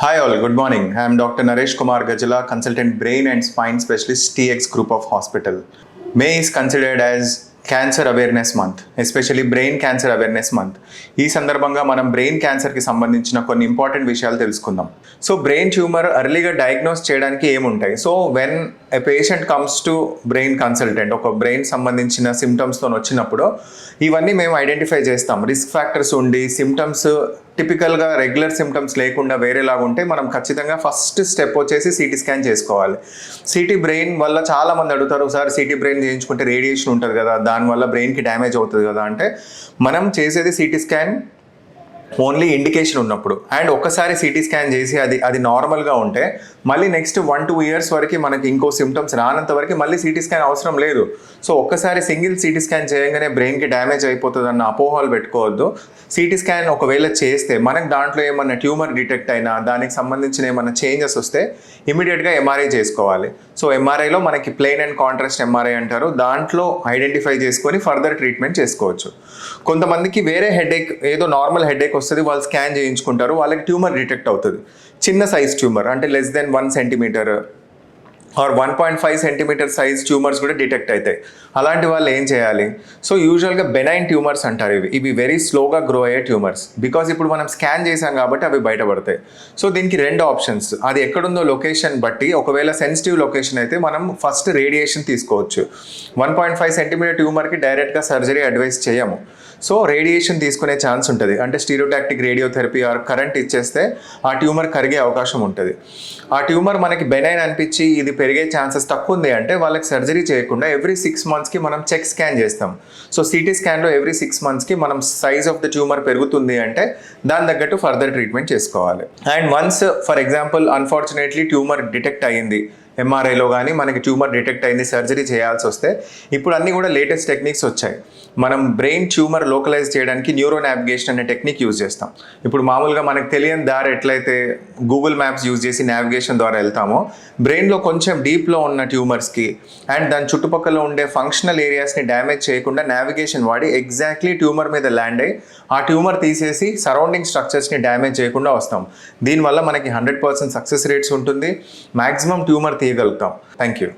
Hi all, good morning. I am Dr. Naresh Kumar Gajala, consultant brain and spine specialist, TX Group of Hospital. May is considered as cancer awareness month, especially brain cancer awareness month. ఈ సందర్భంగా మనం brain క్యాన్సర్కి సంబంధించిన కొన్ని important విషయాలు తెలుసుకుందాం. So brain tumour ఎర్లీగా diagnose చేయడానికి ఏముంటాయి? So when a patient comes to brain consultant, ఒక బ్రెయిన్ సంబంధించిన సిమ్టమ్స్తో వచ్చినప్పుడు ఇవన్నీ మేము ఐడెంటిఫై చేస్తాం. రిస్క్ ఫ్యాక్టర్స్ ఉండి సిమ్టమ్స్ టిపికల్గా రెగ్యులర్ సిమ్టమ్స్ లేకుండా వేరేలాగా ఉంటే మనం ఖచ్చితంగా ఫస్ట్ స్టెప్ వచ్చేసి సిటీ స్కాన్ చేసుకోవాలి. సిటీ బ్రెయిన్ వల్ల చాలామంది అడుగుతారు, సార్ సిటీ బ్రెయిన్ చేయించుకుంటే రేడియేషన్ ఉంటుంది కదా, దానివల్ల బ్రెయిన్కి డ్యామేజ్ అవుతుంది కదా అంటే, మనం చేసేది సిటీ స్కాన్ ఓన్లీ ఇండికేషన్ ఉన్నప్పుడు. అండ్ ఒక్కసారి సిటీ స్కాన్ చేసి అది నార్మల్గా ఉంటే మళ్ళీ నెక్స్ట్ 1-2 years వరకు మనకి ఇంకో సిమ్టమ్స్ రానంత వరకు మళ్ళీ సిటీ స్కాన్ అవసరం లేదు. సో ఒక్కసారి సింగిల్ సిటీ స్కాన్ చేయగానే బ్రెయిన్కి డ్యామేజ్ అయిపోతుంది అన్న అపోహలు పెట్టుకోవద్దు. సిటీ స్కాన్ ఒకవేళ చేస్తే మనకు దాంట్లో ఏమన్నా ట్యూమర్ డిటెక్ట్ అయినా, దానికి సంబంధించిన ఏమన్నా చేంజెస్ వస్తే ఇమీడియట్గా ఎంఆర్ఐ చేసుకోవాలి. సో ఎంఆర్ఐలో మనకి ప్లెయిన్ అండ్ కాంట్రాస్ట్ ఎంఆర్ఐ అంటారు, దాంట్లో ఐడెంటిఫై చేసుకొని ఫర్దర్ ట్రీట్మెంట్ చేసుకోవచ్చు. కొంతమందికి వేరే హెడేక్, ఏదో నార్మల్ హెడేక్ వస్తుంది, వాళ్ళు స్కాన్ చేయించుకుంటారు, వాళ్ళకి ట్యూమర్ డిటెక్ట్ అవుతుంది. చిన్న సైజ్ ట్యూమర్ అంటే less than 1 centimeter or 1.5 centimeter size tumours కూడా డిటెక్ట్ అవుతాయి. అలాంటి వాళ్ళు ఏం చేయాలి? సో యూజువల్గా బెనైన్ ట్యూమర్స్ అంటారు. ఇవి వెరీ స్లోగా గ్రో అయ్యే ట్యూమర్స్. బికాజ్ ఇప్పుడు మనం స్కాన్ చేసాం కాబట్టి అవి బయటపడతాయి. సో దీనికి 2 ఆప్షన్స్, అది ఎక్కడుందో లొకేషన్ బట్టి. ఒకవేళ సెన్సిటివ్ లొకేషన్ అయితే మనం ఫస్ట్ రేడియేషన్ తీసుకోవచ్చు. 1.5 centimeter ట్యూమర్కి డైరెక్ట్గా సర్జరీ అడ్వైస్ చేయము. సో రేడియేషన్ తీసుకునే ఛాన్స్ ఉంటుంది. అంటే స్టీరియోటాక్టిక్ రేడియోథెరపీ ఆర్ కరెంట్ ఇచ్చేస్తే ఆ ట్యూమర్ కరిగే అవకాశం ఉంటుంది. ఆ ట్యూమర్ మనకి బెనైన్ అనిపించి ఇది పెరిగే ఛాన్సెస్ తక్కువ ఉంది అంటే వాళ్ళకి సర్జరీ చేయకుండా ఎవ్రీ 6 monthsకి మనం చెక్ స్కాన్ చేస్తాం. సో సిటీ స్కాన్లో ఎవ్రీ 6 monthsకి మనం సైజ్ ఆఫ్ ద ట్యూమర్ పెరుగుతుంది అంటే దాని తగ్గట్టు ఫర్దర్ ట్రీట్మెంట్ చేసుకోవాలి. And once for example unfortunately tumour detect అయ్యింది, ఎంఆర్ఐలో కానీ మనకి ట్యూమర్ డిటెక్ట్ అయింది, సర్జరీ చేయాల్సి వస్తే ఇప్పుడు అన్నీ కూడా లేటెస్ట్ టెక్నిక్స్ వచ్చాయి. మనం బ్రెయిన్ ట్యూమర్ లోకలైజ్ చేయడానికి న్యూరో నావిగేషన్ అనే టెక్నిక్ యూజ్ చేస్తాం. ఇప్పుడు మామూలుగా మనకు తెలియని దారి ఎట్లయితే గూగుల్ మ్యాప్స్ యూజ్ చేసి నావిగేషన్ ద్వారా వెళ్తామో, బ్రెయిన్లో కొంచెం డీప్లో ఉన్న ట్యూమర్స్కి అండ్ దాని చుట్టుపక్కల ఉండే ఫంక్షనల్ ఏరియాస్ని డ్యామేజ్ చేయకుండా నావిగేషన్ వాడి ఎగ్జాక్ట్లీ ట్యూమర్ మీద ల్యాండ్ అయ్యి ఆ ట్యూమర్ తీసేసి సరౌండింగ్ స్ట్రక్చర్స్ని డ్యామేజ్ చేయకుండా వస్తాం. దీనివల్ల మనకి 100% సక్సెస్ రేట్స్ ఉంటుంది, మ్యాక్సిమం ట్యూమర్ తీయగలుగుతాం. Thank you.